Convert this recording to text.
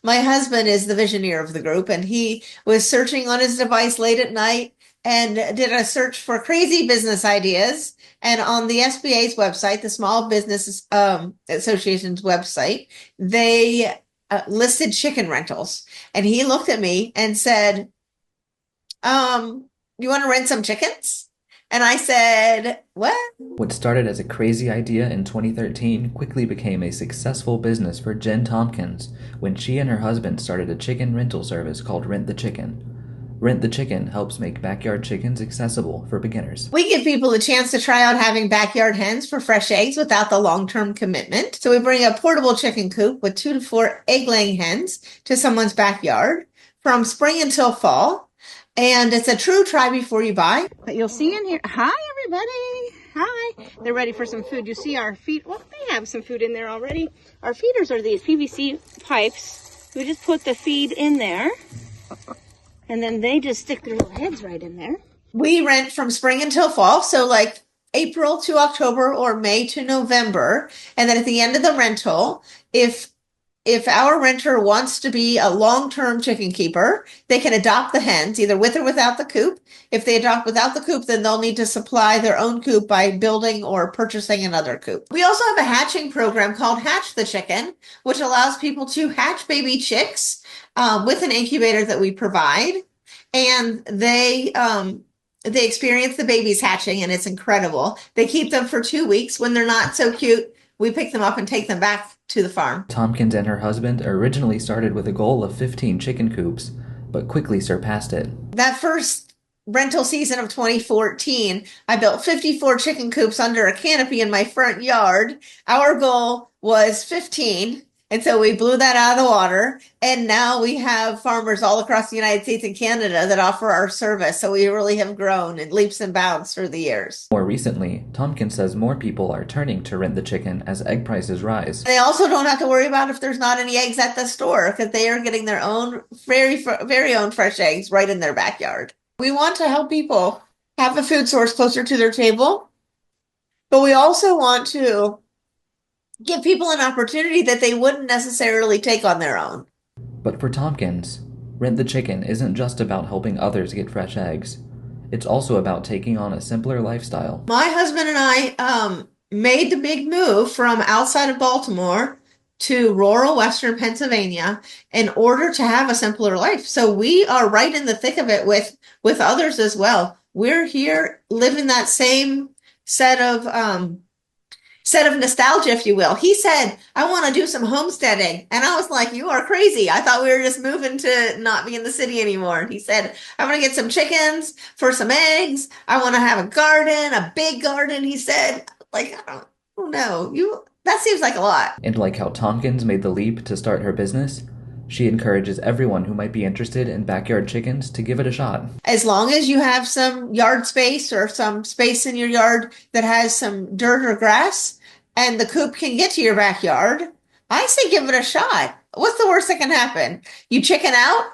My husband is the visioneer of the group, and he was searching on his device late at night and did a search for crazy business ideas. And on the SBA's website, the Small Business Association's website, they listed chicken rentals. And he looked at me and said, you want to rent some chickens? And I said, what? What started as a crazy idea in 2013 quickly became a successful business for Jenn Tompkins when she and her husband started a chicken rental service called Rent the Chicken. Rent the Chicken helps make backyard chickens accessible for beginners. We give people a chance to try out having backyard hens for fresh eggs without the long-term commitment. So we bring a portable chicken coop with 2 to 4 egg-laying hens to someone's backyard from spring until fall. And it's a true try before you buy. But you'll see in here, hi everybody, hi. They're ready for some food. You see our feed, well, they have some food in there already. Our feeders are these PVC pipes. We just put the feed in there and then they just stick their little heads right in there. We rent from spring until fall, so like April to October or May to November. And then at the end of the rental, if our renter wants to be a long-term chicken keeper, they can adopt the hens, either with or without the coop. If they adopt without the coop, then they'll need to supply their own coop by building or purchasing another coop. We also have a hatching program called Hatch the Chicken, which allows people to hatch baby chicks with an incubator that we provide. And they experience the babies hatching, and it's incredible. They keep them for 2 weeks. When they're not so cute, we pick them up and take them back to the farm. Tompkins and her husband originally started with a goal of 15 chicken coops, but quickly surpassed it. That first rental season of 2014, I built 54 chicken coops under a canopy in my front yard. Our goal was 15. And so we blew that out of the water. And now we have farmers all across the United States and Canada that offer our service. So we really have grown in leaps and bounds through the years. More recently, Tompkins says more people are turning to Rent the Chicken as egg prices rise. They also don't have to worry about if there's not any eggs at the store because they are getting their own very own fresh eggs right in their backyard. We want to help people have a food source closer to their table, but we also want to give people an opportunity that they wouldn't necessarily take on their own. But for Tompkins, Rent the Chicken isn't just about helping others get fresh eggs. It's also about taking on a simpler lifestyle. My husband and I made the big move from outside of Baltimore to rural Western Pennsylvania in order to have a simpler life. So we are right in the thick of it with others as well. We're here living that same set of nostalgia, if you will. He said, I want to do some homesteading. And I was like, you are crazy. I thought we were just moving to not be in the city anymore. He said, I want to get some chickens for some eggs. I want to have a garden, a big garden. He said, like, I don't know. That seems like a lot. And like how Tompkins made the leap to start her business, she encourages everyone who might be interested in backyard chickens to give it a shot. As long as you have some yard space or some space in your yard that has some dirt or grass, and the coop can get to your backyard, I say give it a shot. What's the worst that can happen? You chicken out